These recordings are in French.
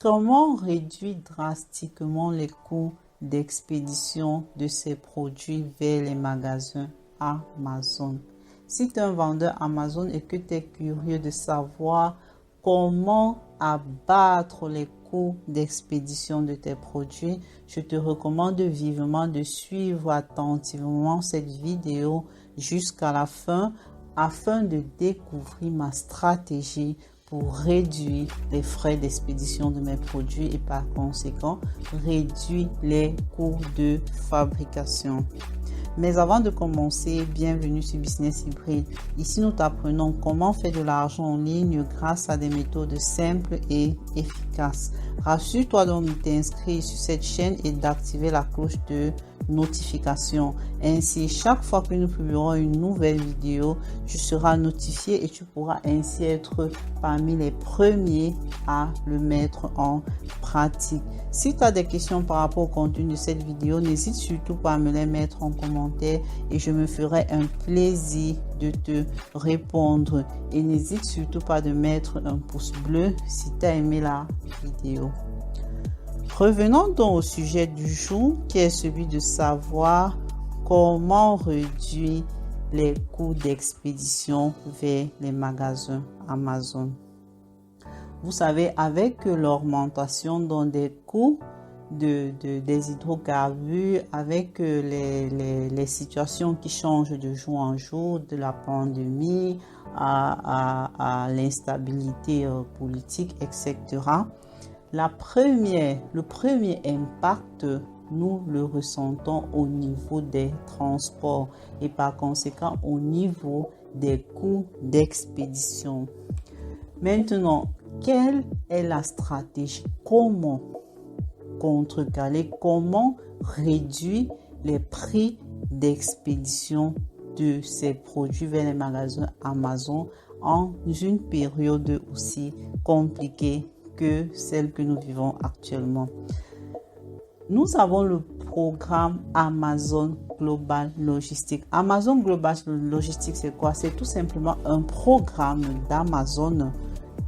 Comment réduire drastiquement les coûts d'expédition de ces produits vers les magasins Amazon? Si tu es un vendeur Amazon et que tu es curieux de savoir comment abattre les coûts d'expédition de tes produits, je te recommande vivement de suivre attentivement cette vidéo jusqu'à la fin afin de découvrir ma stratégie pour réduire les frais d'expédition de mes produits et par conséquent réduire les coûts de fabrication. Mais avant de commencer, bienvenue sur Business Hybride. Ici, nous t'apprenons comment faire de l'argent en ligne grâce à des méthodes simples et efficaces. Rassure-toi donc de t'inscrire sur cette chaîne et d'activer la cloche de notification. Ainsi, chaque fois que nous publierons une nouvelle vidéo, tu seras notifié et tu pourras ainsi être parmi les premiers à le mettre en pratique. Si tu as des questions par rapport au contenu de cette vidéo, n'hésite surtout pas à me les mettre en commentaire et je me ferai un plaisir de te répondre. Et n'hésite surtout pas de mettre un pouce bleu si tu as aimé la vidéo. Revenons donc au sujet du jour qui est celui de savoir comment réduire les coûts d'expédition vers les magasins Amazon. Vous savez, avec l'augmentation dans des coûts des hydrocarbures, avec les situations qui changent de jour en jour, de la pandémie à l'instabilité politique, etc., le premier impact, nous le ressentons au niveau des transports et par conséquent au niveau des coûts d'expédition. Maintenant, quelle est la stratégie? Comment contrecarrer, comment réduire les prix d'expédition de ces produits vers les magasins Amazon en une période aussi compliquée que celle que nous vivons actuellement? Nous avons le programme Amazon Global Logistics. Amazon Global Logistics, c'est quoi? C'est tout simplement un programme d'Amazon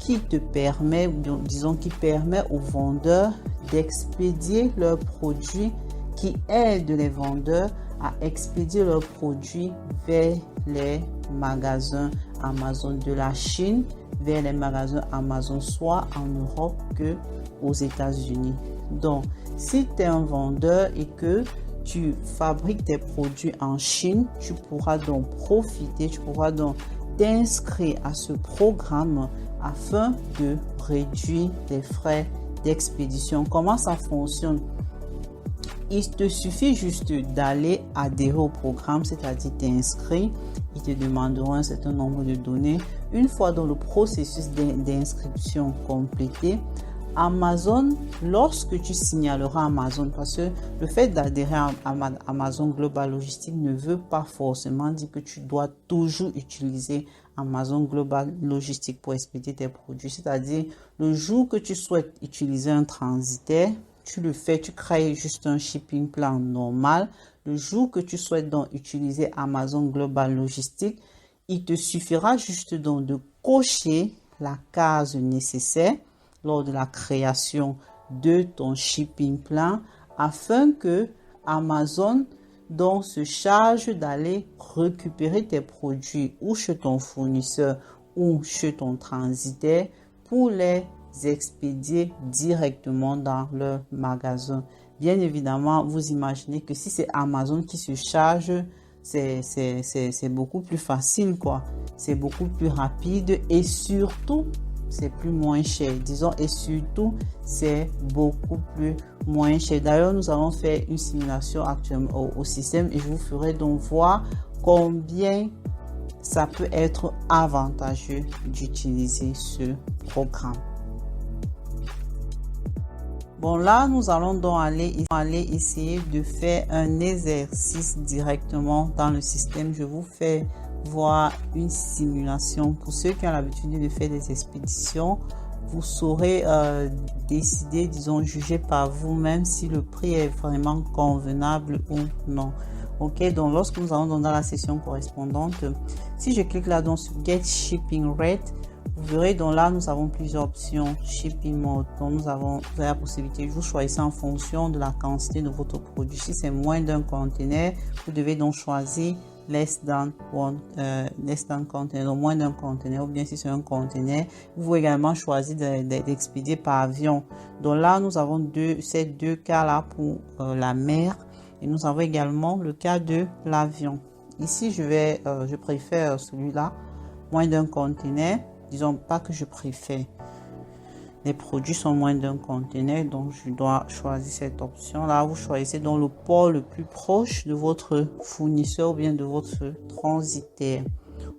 qui te permet, disons, qui permet aux vendeurs d'expédier leurs produits, qui aide les vendeurs à expédier leurs produits vers les magasins Amazon de la Chine, vers les magasins Amazon, soit en Europe que aux États-Unis. Donc, si tu es un vendeur et que tu fabriques tes produits en Chine, tu pourras donc profiter, tu pourras donc t'inscrire à ce programme afin de réduire les frais d'expédition. Comment ça fonctionne? Il te suffit juste d'aller adhérer au programme, c'est-à-dire t'inscrire. Ils te demanderont un certain nombre de données. Une fois dans le processus d'inscription complété, Amazon, lorsque tu signaleras Amazon, parce que le fait d'adhérer à Amazon Global Logistics ne veut pas forcément dire que tu dois toujours utiliser Amazon Global Logistics pour expédier tes produits. C'est-à-dire, le jour que tu souhaites utiliser un transitaire, tu le fais, tu crées juste un shipping plan normal. Le jour que tu souhaites donc utiliser Amazon Global Logistics, il te suffira juste donc de cocher la case nécessaire lors de la création de ton shipping plan afin que Amazon donc se charge d'aller récupérer tes produits ou chez ton fournisseur ou chez ton transitaire pour les expédier directement dans leur magasin. Bien évidemment, vous imaginez que si c'est Amazon qui se charge, c'est beaucoup plus facile, quoi. C'est beaucoup plus rapide et surtout, c'est plus moins cher, disons, et surtout, c'est beaucoup plus moins cher. D'ailleurs, nous allons faire une simulation actuellement au système et je vous ferai donc voir combien ça peut être avantageux d'utiliser ce programme. Bon, là, nous allons donc aller essayer de faire un exercice directement dans le système. Je vous fais voir une simulation. Pour ceux qui ont l'habitude de faire des expéditions, vous saurez décider, disons, juger par vous-même si le prix est vraiment convenable ou non. Ok, donc lorsque nous allons dans la session correspondante, si je clique là donc sur Get Shipping Rate, Vous verrez, donc là, nous avons plusieurs options. Shipping mode. Donc, vous avez la possibilité, vous choisissez en fonction de la quantité de votre produit. Si c'est moins d'un conteneur, vous devez donc choisir less than container, donc moins d'un conteneur. Ou bien si c'est un conteneur, vous pouvez également choisir d'expédier par avion. Donc là, nous avons ces deux cas-là pour la mer. Et nous avons également le cas de l'avion. Ici, je préfère celui-là, moins d'un conteneur. Disons pas que je préfère. Les produits sont moins d'un conteneur, donc je dois choisir cette option là. Vous choisissez donc le port le plus proche de votre fournisseur ou bien de votre transitaire.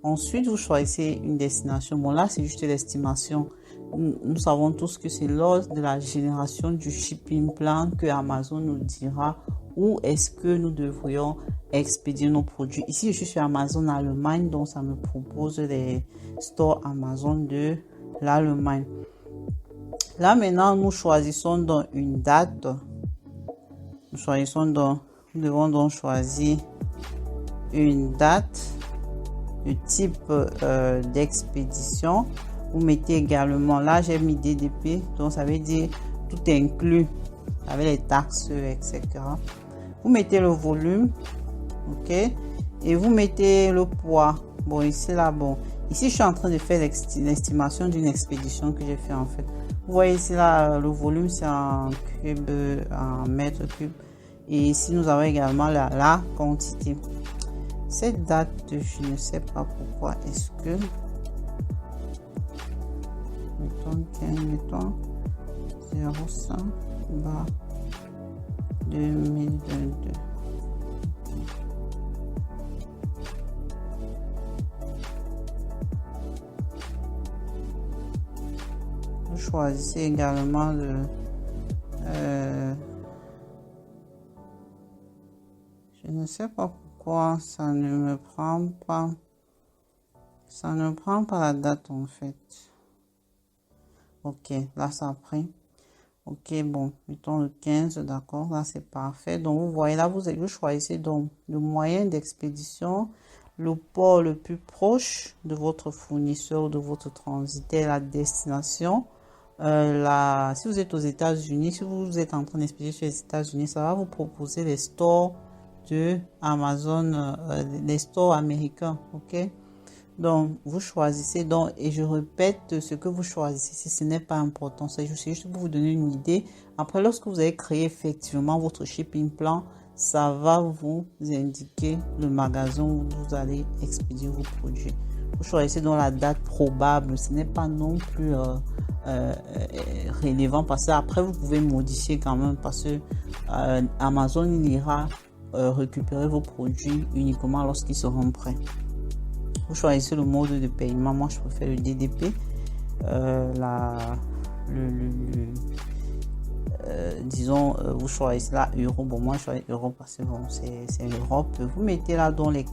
Ensuite, vous choisissez une destination. Bon, là, c'est juste l'estimation. Nous savons tous que c'est lors de la génération du shipping plan que Amazon nous dira où est-ce que nous devrions expédier nos produits. Ici, je suis sur Amazon Allemagne, donc ça me propose les stores Amazon de l'Allemagne. Là, maintenant, nous choisissons donc une date. Nous devons donc choisir une date, le type d'expédition. Vous mettez également, là, j'ai mis DDP, donc ça veut dire tout inclus avec les taxes, etc. Vous mettez le volume, ok, et vous mettez le poids. Bon, ici, là, bon, ici, je suis en train de faire l'estimation d'une expédition que j'ai fait en fait. Vous voyez ici, là, le volume, c'est en cube, en mètres cubes. Et ici, nous avons également la quantité. Cette date, je ne sais pas pourquoi. Est-ce que... mettons 05 bar 2022. Vous choisissez également le je ne sais pas pourquoi ça ne me prend pas. Ça ne prend pas la date en fait. Ok, là ça a pris. Ok, bon, mettons le 15, d'accord, là c'est parfait. Donc vous voyez là, vous choisissez donc le moyen d'expédition, le port le plus proche de votre fournisseur, de votre transitaire, la destination. Si vous êtes aux États-Unis, si vous êtes en train d'expédier sur les États-Unis, ça va vous proposer les stores de Amazon, les stores américains, ok. Donc, vous choisissez donc, et je répète, ce que vous choisissez, ce n'est pas important, c'est juste pour vous donner une idée. Après, lorsque vous avez créé effectivement votre shipping plan, ça va vous indiquer le magasin où vous allez expédier vos produits. Vous choisissez donc la date probable, ce n'est pas non plus relevant parce que après vous pouvez modifier quand même parce que Amazon il ira récupérer vos produits uniquement lorsqu'ils seront prêts. Vous choisissez le mode de paiement. Moi, je préfère le DDP. Disons, vous choisissez là euro. Bon, moi, je choisis euro parce que bon, c'est l'Europe. Vous mettez là dans les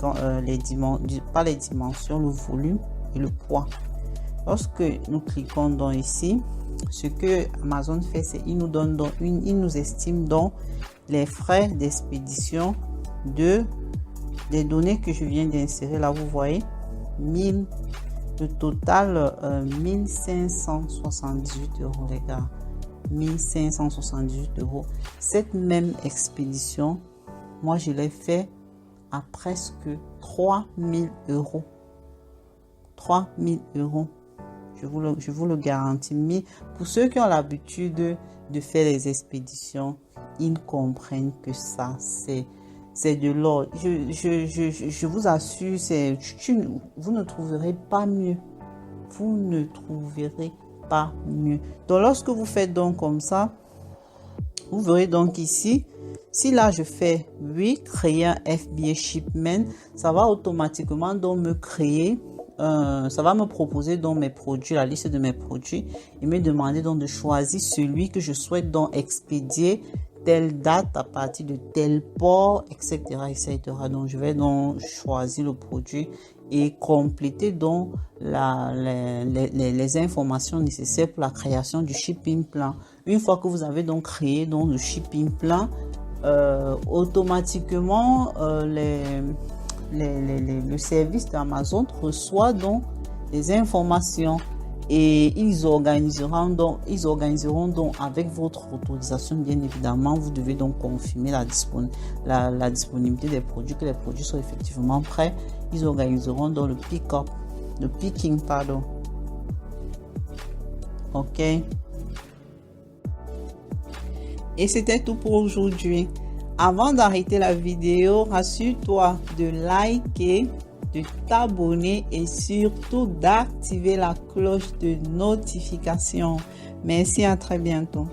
dimensions, pas les dimensions, le volume et le poids. Lorsque nous cliquons dans ici, ce que Amazon fait, c'est il nous donne donc il nous estime donc les frais d'expédition des données que je viens d'insérer là. Vous voyez. Le total 1578 euros les gars, 1578 euros. Cette même expédition, moi je l'ai fait à presque 3000 euros. 3000 euros, je vous le garantis. Mais pour ceux qui ont l'habitude de faire les expéditions, ils comprennent que ça c'est de l'or. Je vous assure, vous ne trouverez pas mieux. Vous ne trouverez pas mieux. Donc, lorsque vous faites donc comme ça, vous verrez donc ici, si là je fais oui, créer un FBA shipment, ça va automatiquement donc me créer, ça va me proposer donc mes produits, la liste de mes produits et me demander donc de choisir celui que je souhaite donc expédier telle date à partir de tel port, etc., etc. Donc, je vais donc choisir le produit et compléter donc les informations nécessaires pour la création du shipping plan. Une fois que vous avez donc créé donc le shipping plan, automatiquement le service d'Amazon reçoit donc les informations et ils organiseront donc avec votre autorisation, bien évidemment. Vous devez donc confirmer la disponibilité des produits, que les produits sont effectivement prêts. Ils organiseront donc le picking, pardon. Ok. Et c'était tout pour aujourd'hui. Avant d'arrêter la vidéo, rassure-toi de liker, de t'abonner et surtout d'activer la cloche de notification. Merci, à très bientôt.